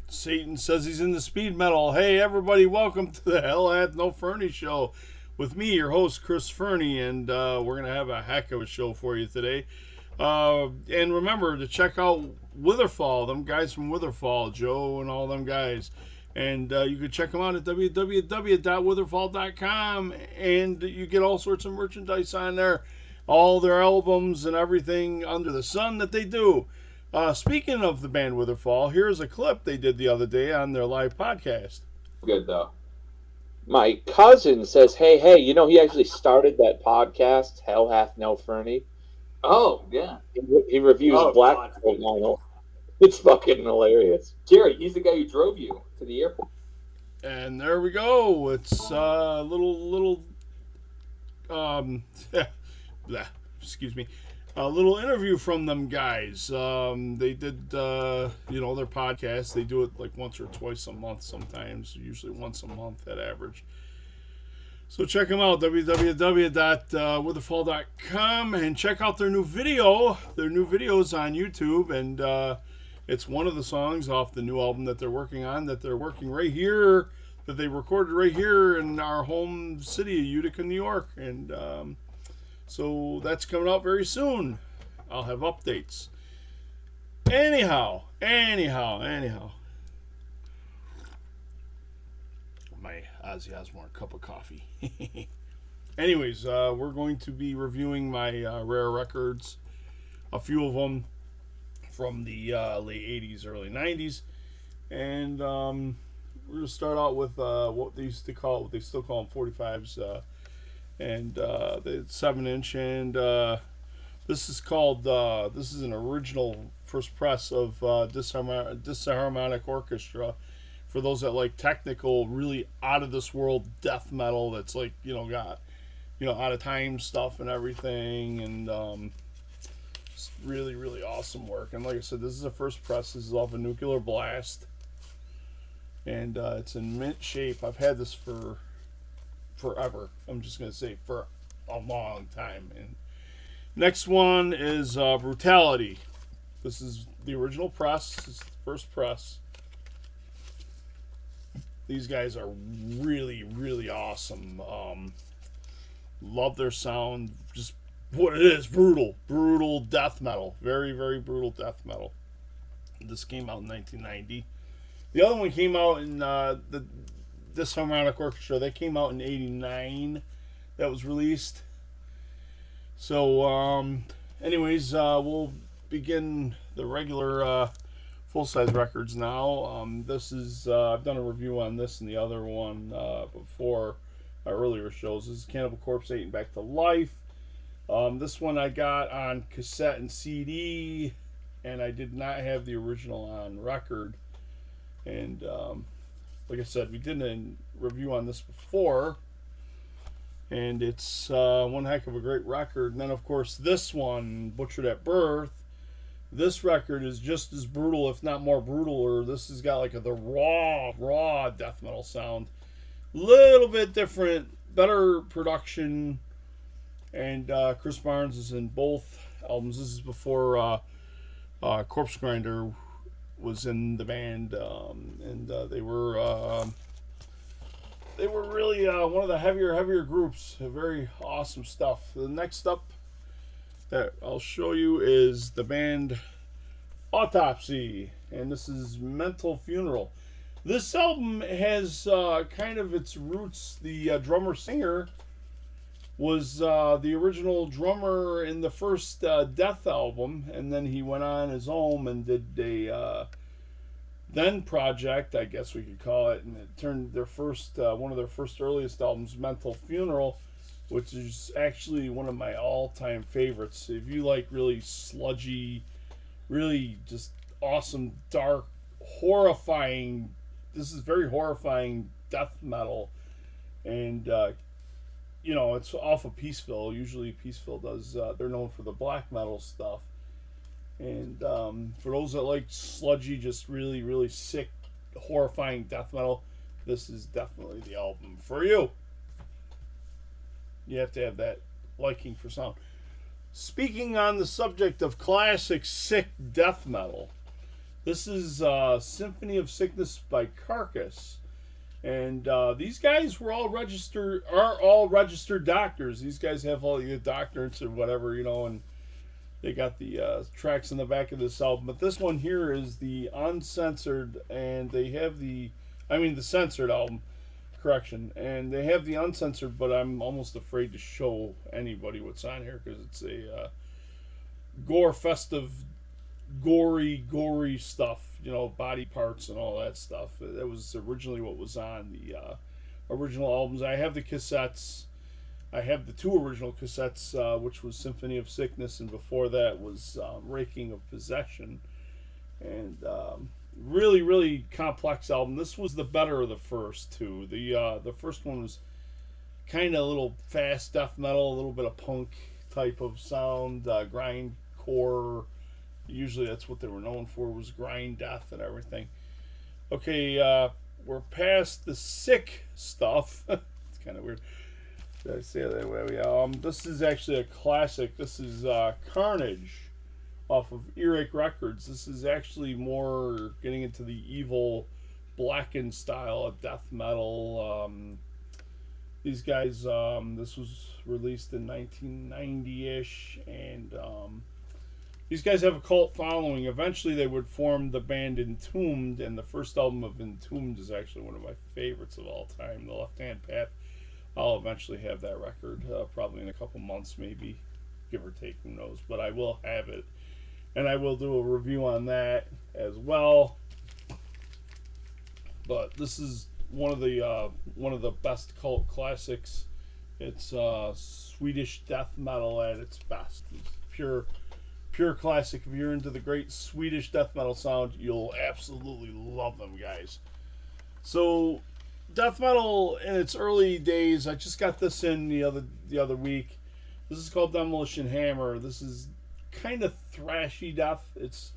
Satan says he's into speed metal. Hey, everybody, welcome to the Hellhath No Furney show with me, your host, Chris Furney, and we're going to have a heck of a show for you today. And remember to check out Witherfall, them guys from Witherfall, Joe and all them guys. And you can check them out at www.witherfall.com, and you get all sorts of merchandise on there, all their albums and everything under the sun that they do. Speaking of the band Witherfall, here's a clip they did the other day on their live podcast. Good, though. My cousin says, hey, you know, he actually started that podcast, hellhath No Furney. Oh, yeah. He reviews Black Metal. It's fucking hilarious. Jerry, he's the guy who drove you to the airport. And there we go. It's a little excuse me, a little interview from them guys. They did, their podcast. They do it like once or twice a month sometimes, usually once a month at average. So check them out, www.witherfall.com, and check out their new video. Their new video's on YouTube, and it's one of the songs off the new album that they're working on, that they're working right here, that they recorded right here in our home city of Utica, New York. And so that's coming out very soon. I'll have updates. Anyhow. My Ozzy Osbourne cup of coffee. Anyways, we're going to be reviewing my rare records, a few of them from the late 80s, early 90s. And we're going to start out with what they still call them 45s, and the 7-inch. And this is called, this is an original first press of Disharmonic Orchestra. For those that like technical, really out of this world death metal, that's like, got, out of time stuff and everything, and it's really, really awesome work. And like I said, this is a first press. This is off a Nuclear Blast, and it's in mint shape. I've had this for forever. I'm just gonna say for a long time. And next one is Brutality. This is the original press. This is the first press. These guys are really, really awesome. Love their sound. Just what it is, brutal death metal. Very, very brutal death metal. This came out in 1990. The other one came out in the Disharmonic Orchestra. That came out in 89. That was released. So, anyways, we'll begin the regular full-size records now. This is, I've done a review on this and the other one before my earlier shows. This is Cannibal Corpse 8 and Back to Life. This one I got on cassette and CD, and I did not have the original on record. And like I said, we did a review on this before, and it's one heck of a great record. And then, of course, this one, Butchered at Birth. This record is just as brutal, if not more brutal, or this has got like the raw death metal sound. Little bit different, better production, and Chris Barnes is in both albums. This is before Corpse Grinder was in the band, and they were really one of the heavier groups. Very awesome stuff. The next up that I'll show you is the band Autopsy, and this is Mental Funeral. This album has kind of its roots. The drummer-singer was the original drummer in the first Death album, and then he went on his own and did a then project, I guess we could call it, and it turned their first one of their first earliest albums, Mental Funeral, which is actually one of my all-time favorites. If you like really sludgy, really just awesome, dark, horrifying, this is very horrifying death metal, and it's off of Peaceville. Usually Peaceville does, they're known for the black metal stuff, and for those that like sludgy, just really, really sick, horrifying death metal, this is definitely the album for you. You have to have that liking for sound. speaking on the subject of classic sick death metal, this is Symphony of Sickness by Carcass. And these guys are all registered doctors. These guys have all the doctorates or whatever, and they got the tracks in the back of this album. But this one here is the uncensored, and they have the censored album, correction. And they have the uncensored, but I'm almost afraid to show anybody what's on here because it's a festive, gory stuff. Body parts and all that stuff. That was originally what was on the original albums. I have the cassettes. I have the 2 original cassettes, which was Symphony of Sickness, and before that was Raking of Possession. And really, really complex album. This was the better of the first 2. The first one was kind of a little fast death metal, a little bit of punk type of sound, grindcore. Usually that's what they were known for, was grind death and everything. Okay, we're past the sick stuff. It's kind of weird. Did I say it that way? This is actually a classic. This is Carnage off of Earache Records. This is actually more getting into the evil blackened style of death metal. These guys, this was released in 1990-ish, and these guys have a cult following. Eventually they would form the band Entombed, and the first album of Entombed is actually one of my favorites of all time, The Left Hand Path. I'll eventually have that record, probably in a couple months, maybe, give or take, who knows. But I will have it, and I will do a review on that as well. But this is one of the best cult classics. It's Swedish death metal at its best. It's pure classic. If you're into the great Swedish death metal sound, you'll absolutely love them, guys. So, death metal in its early days, I just got this in the other week. This is called Demolition Hammer. This is kind of thrashy death. It's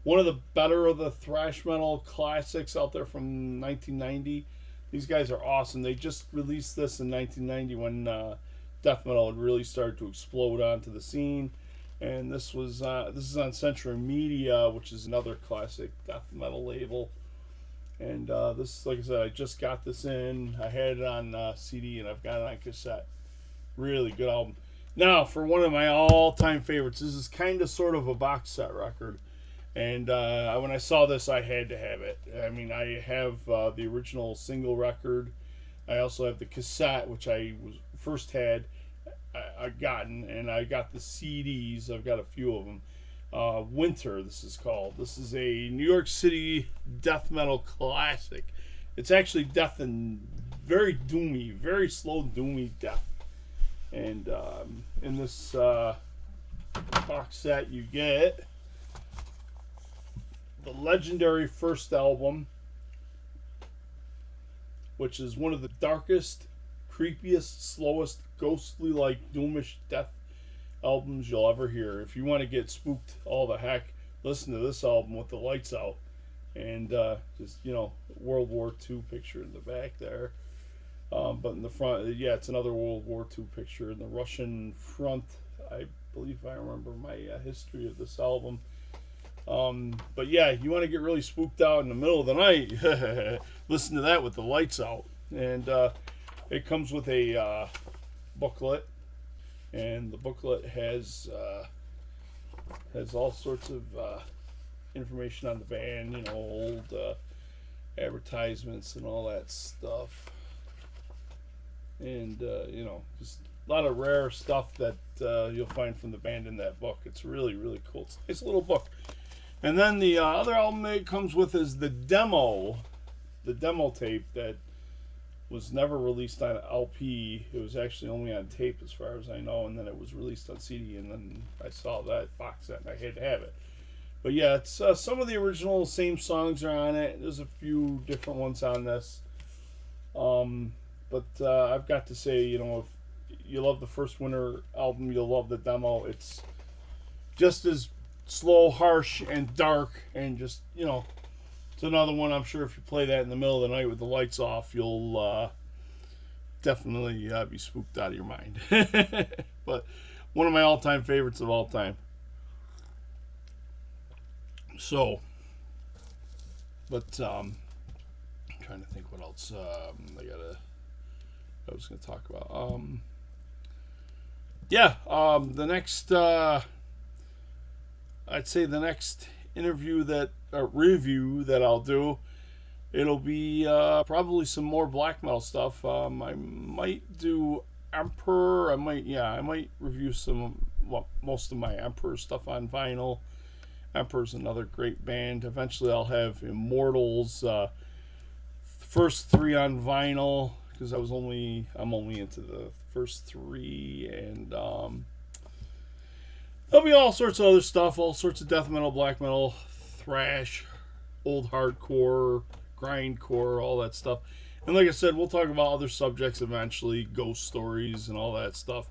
one of the better of the thrash metal classics out there from 1990. These guys are awesome. They just released this in 1990 when death metal had really started to explode onto the scene. And this is on Century Media, which is another classic death metal label. And this, like I said, I just got this in. I had it on CD, and I've got it on cassette. Really good album. Now, for one of my all-time favorites, this is kind of sort of a box set record. And when I saw this, I had to have it. I mean, I have the original single record. I also have the cassette, which I first had. I've gotten, and I got the CDs. I've got a few of them. Winter, this is called. This is a New York City death metal classic. It's actually death and very doomy, very slow doomy death. And in this box set, you get the legendary first album, which is one of the darkest, creepiest, slowest, ghostly-like, doomish death albums you'll ever hear. If you want to get spooked all the heck, listen to this album with the lights out. And just, World War II picture in the back there. But in the front, yeah, it's another World War II picture in the Russian front. I believe I remember my history of this album. But yeah, you want to get really spooked out in the middle of the night, listen to that with the lights out. And it comes with a booklet, and the booklet has all sorts of information on the band, old advertisements and all that stuff. And just a lot of rare stuff that you'll find from the band in that book. It's really, really cool. It's a nice little book. And then the other album it comes with is the demo tape that was never released on LP. It was actually only on tape as far as I know, and then it was released on CD, and then I saw that box set and I had to have it. But yeah, it's some of the original same songs are on it. There's a few different ones on this. But I've got to say, if you love the first Winter album, you'll love the demo. It's just as slow, harsh, and dark, and just, it's another one. I'm sure if you play that in the middle of the night with the lights off, you'll definitely be spooked out of your mind. But one of my all-time favorites of all time. So, but I'm trying to think what else I was going to talk about. The next, I'd say the next review that I'll do, it'll be probably some more black metal stuff. I might do Emperor. I might review most of my Emperor stuff on vinyl. Emperor's another great band. Eventually, I'll have Immortals, first 3 on vinyl, because I'm only into the first 3, and there'll be all sorts of other stuff, all sorts of death metal, black metal, thrash, old hardcore, grindcore, all that stuff. And like I said, we'll talk about other subjects eventually, ghost stories and all that stuff.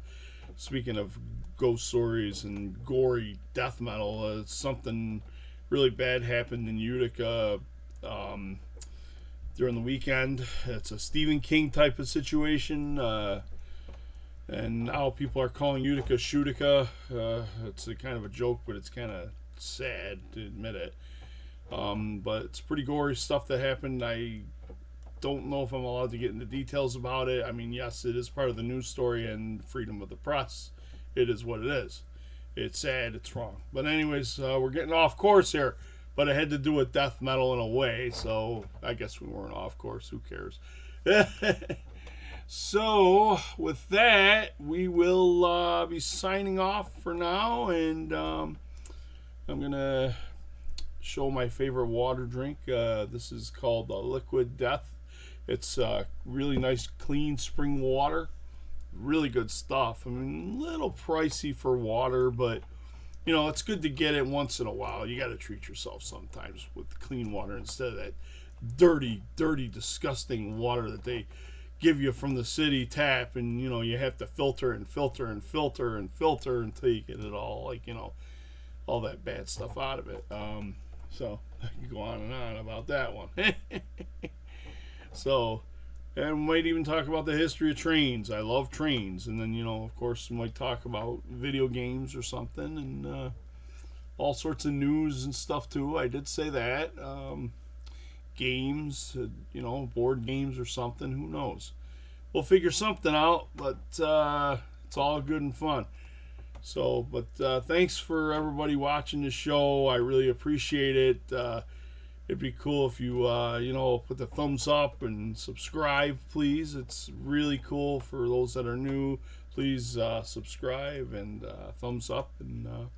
Speaking of ghost stories and gory death metal, something really bad happened in Utica during the weekend. It's a Stephen King type of situation, and now people are calling Utica Shootica. It's a kind of a joke, but it's kind of sad to admit it. But it's pretty gory stuff that happened. I don't know if I'm allowed to get into details about it. I mean, yes, it is part of the news story and freedom of the press. It is what it is. It's sad, it's wrong. But anyways, we're getting off course here. But it had to do with death metal in a way, so I guess we weren't off course. Who cares? So, with that, we will be signing off for now, and I'm going to show my favorite water drink. This is called Liquid Death. It's really nice, clean spring water. Really good stuff. I mean, a little pricey for water, but you know, it's good to get it once in a while. You got to treat yourself sometimes with clean water instead of that dirty, disgusting water that they give you from the city tap, and you know, you have to filter and filter and filter and filter until you get it all, like, you know, all that bad stuff out of it. So I can go on and on about that one. So, and we might even talk about the history of trains. I love trains. And then, you know, of course, we might talk about video games or something, and all sorts of news and stuff too. I did say that. Games, you know, board games or something. Who knows? We'll figure something out, but it's all good and fun. So, but thanks for everybody watching the show. I really appreciate it. It'd be cool if you, you know, put the thumbs up and subscribe, please. It's really cool for those that are new. Please subscribe and thumbs up, and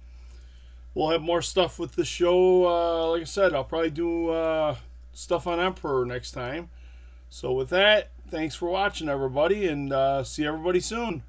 we'll have more stuff with the show. Like I said, I'll probably do stuff on Emperor next time. So with that, thanks for watching, everybody, and see everybody soon.